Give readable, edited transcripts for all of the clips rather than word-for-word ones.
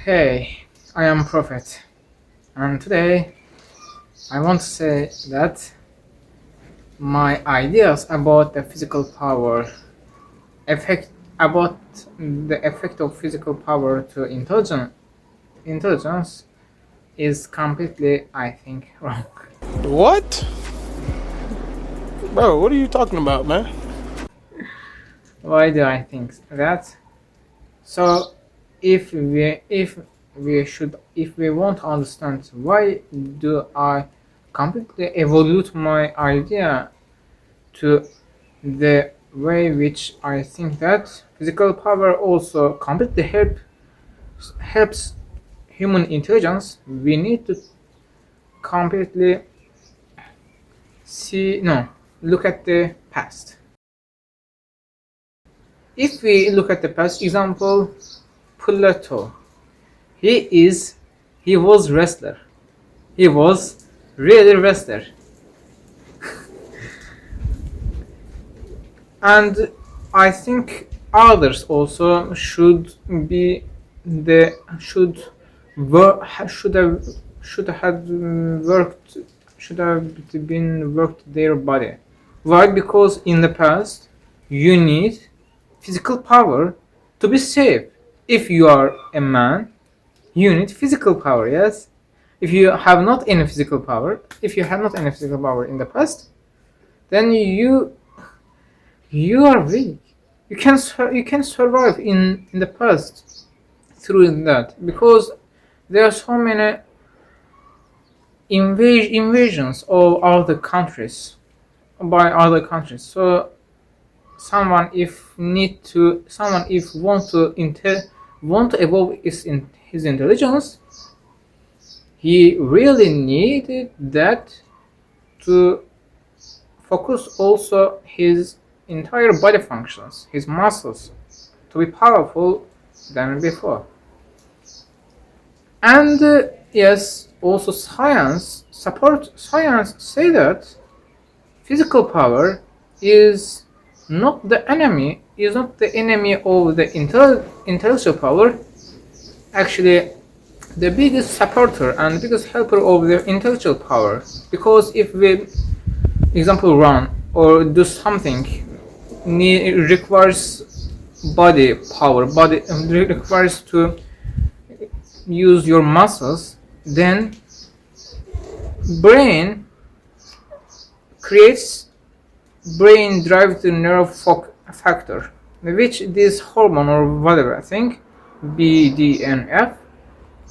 Hey, I am Prophet, and today I want to say that my ideas about the physical power effect about the effect of physical power to intelligence is completely, I think, wrong. What? Bro, what are you talking about, man? Why do I think that? So, if we want to understand why do I completely evolve my idea to the way which I think that physical power also completely helps human intelligence, we need to completely see no look at the past. If we look at the past, example Plato, he is he was wrestler. He was really wrestler, and I think others also should be the should have worked should have been worked their body. Why? Because in the past you need physical power to be safe. If you are a man, you need physical power. Yes. If you have not any physical power in the past, then you are weak. You can survive in the past through that because there are so many invasions of other countries by other countries. So someone if want to evolve his intelligence, he really needed that to focus also his entire body functions, his muscles, to be powerful than before. And yes, also science say that physical power is not the enemy of the intellectual power. Actually, the biggest supporter and biggest helper of the intellectual power. Because if we, example, run or do something requires body power, body requires to use your muscles, then brain creates brain drive the nerve factor, which this hormone or whatever I think BDNF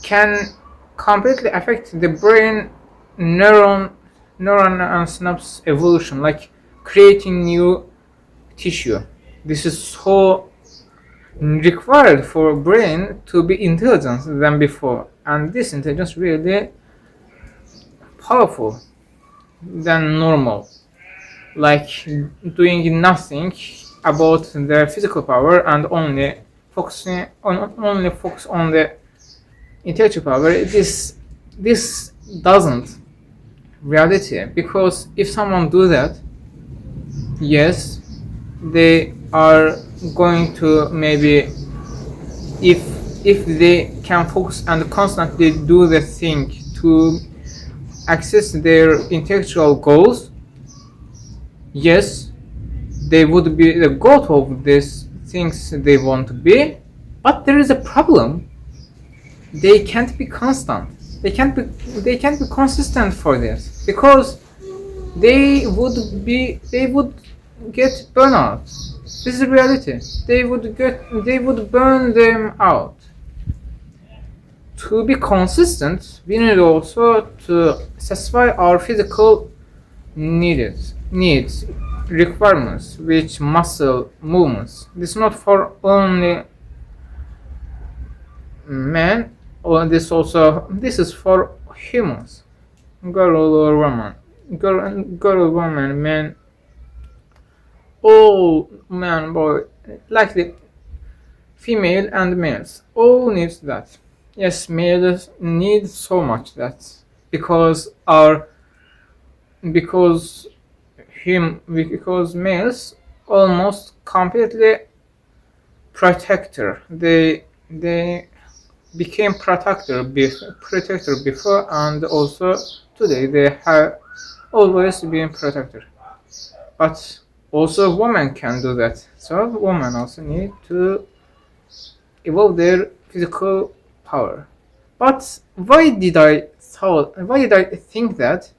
can completely affect the brain neuron and synapse evolution, like creating new tissue. This is so required for brain to be intelligent than before, and this intelligence really powerful than normal, like doing nothing about the physical power and only focus on the intellectual power. This doesn't reality, because if someone do that, yes, they are going to maybe, if they can focus and constantly do the thing to access their intellectual goals, yes, they would be the goal of these things they want to be. But there is a problem: they can't be constant, they can't be consistent for this, because they would get burnout. This is reality. They would burn them out. To be consistent, we need also to satisfy our physical needs, requirements, which muscle movements. This is not for only men, or this is for humans, girl or woman, girl or woman, man, all man, boy, like the female and males, all needs that. Yes, males need so much that, because our because because males almost completely protector. They became protector before, and also today they have always been protector. But also women can do that. So women also need to evolve their physical power. But why did I think that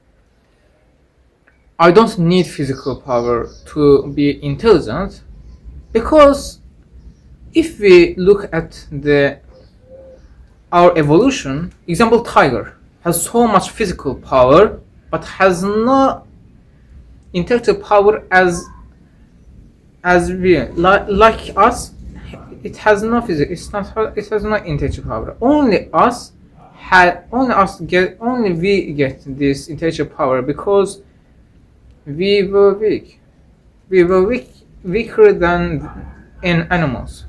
I don't need physical power to be intelligent? Because if we look at our evolution, example tiger has so much physical power but has no intellectual power as we like us. It has no it has no intellectual power. Only we get this intellectual power because we were weak. We were weaker than in animals.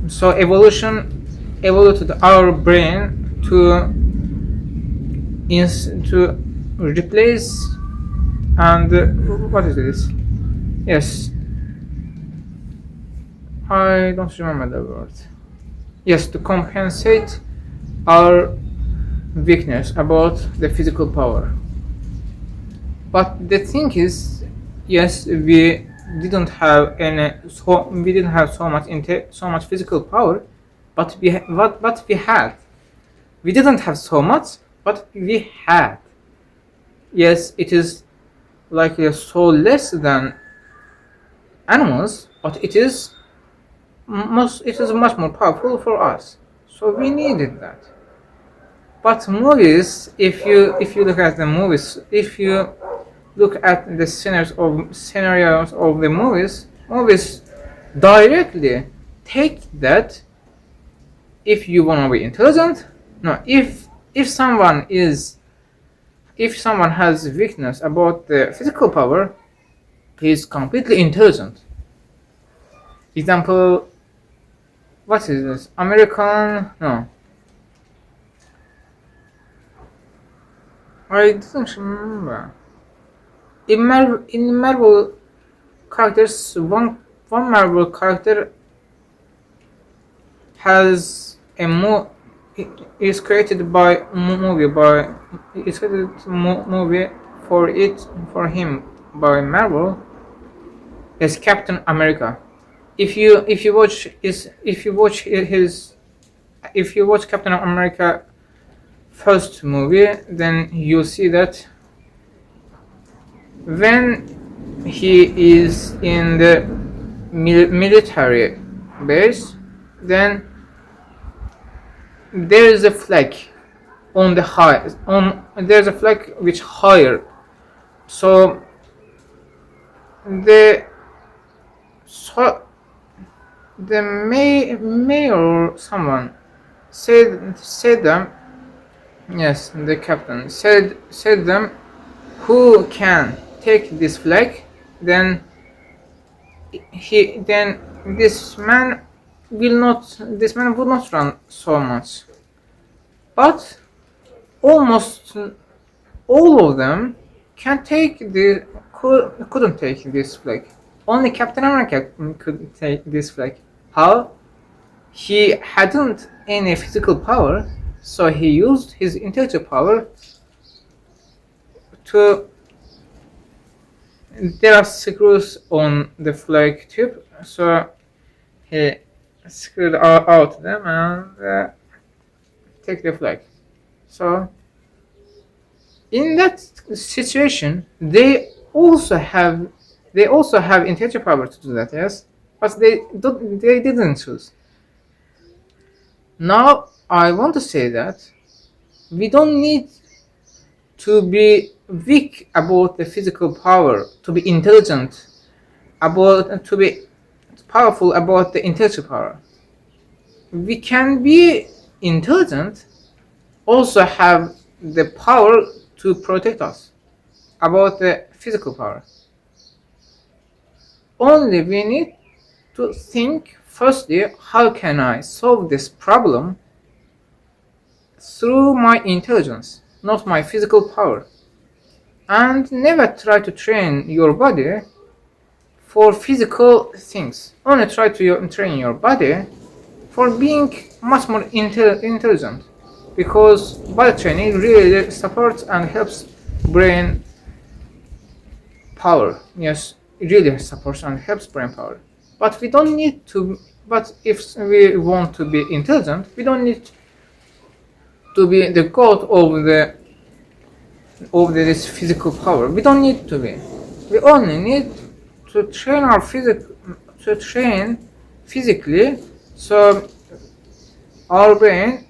So evolution evolved our brain to replace and what is this? Yes, I don't remember the word. Yes, to compensate our weakness about the physical power. But the thing is, yes, we didn't have so much physical power, but we had. We didn't have so much, but we had. Yes, it is like so less than animals, but it is much more powerful for us. So we needed that. But movies, if you look at the movies, if you look at the scenarios of the movies directly take that if you want to be intelligent, no, if someone has weakness about the physical power, he is completely intelligent. Example, what is this? No. I didn't remember. In Marvel characters, one Marvel character has is created by movie for him by Marvel as Captain America. If you watch Captain America first movie, then you see that when he is in the military base, then there is a flag on the there's a flag which higher. So the mayor or someone said them, yes, the captain said them, who can take this flag, then this man would not run so much. But almost all of them couldn't take this flag. Only Captain America could take this flag. How? He hadn't any physical power, so he used his intellectual power to. There are screws on the flag tube, so he screwed out them and take the flag. So in that situation, they also have intellectual power to do that, yes, but they didn't choose. Now I want to say that we don't need to be weak about the physical power to be intelligent, to be powerful about the intellectual power. We can be intelligent, also have the power to protect us about the physical power. Only we need to think firstly, how can I solve this problem through my intelligence, not my physical power. And never try to train your body for physical things. Only try to train your body for being much more intelligent, because body training really supports and helps brain power. Yes, it really supports and helps brain power. But we don't need to. But if we want to be intelligent, we don't need to be the god of this physical power. We don't need to be. We only need to train our physically, so our brain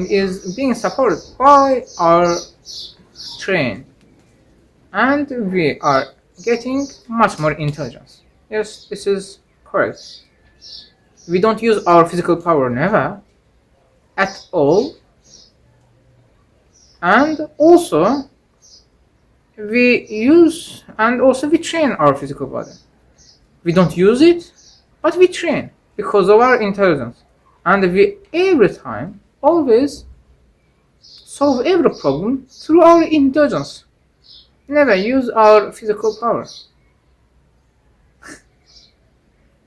is being supported by our train, and we are getting much more intelligence. Yes, this is correct. We don't use our physical power never at all, and also we train our physical body. We don't use it, but we train because of our intelligence, and we every time always solve every problem through our intelligence. Never use our physical power.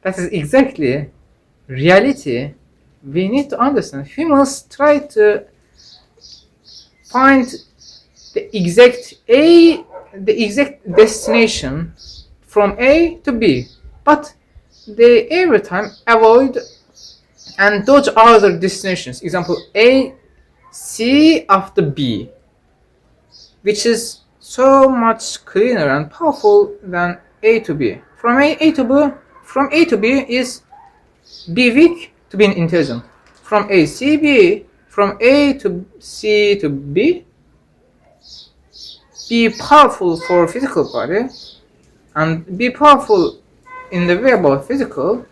That is exactly reality we need to understand. Humans try to find the exact destination from A to B, but they every time avoid and dodge other destinations. Example A, C after B, which is so much cleaner and powerful than A to B. From A to B is be weak to be intelligent. From A C B, from A to C to B, be powerful for physical body, and be powerful in the way about physical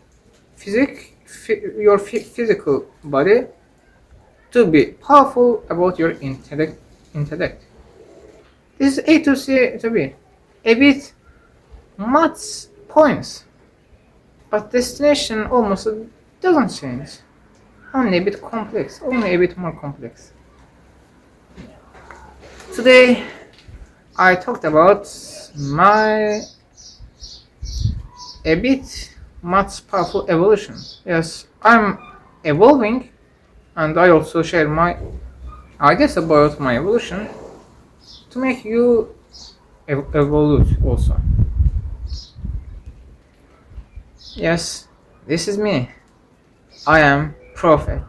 body, to be powerful about your intellect. This is A to C to B. A bit much points, but destination almost doesn't change. Only a bit complex, only a bit more complex. Today I talked about my a bit much powerful evolution. Yes, I'm evolving, and I also share my ideas about my evolution to make you evolve also. Yes, this is me. I am Prophet.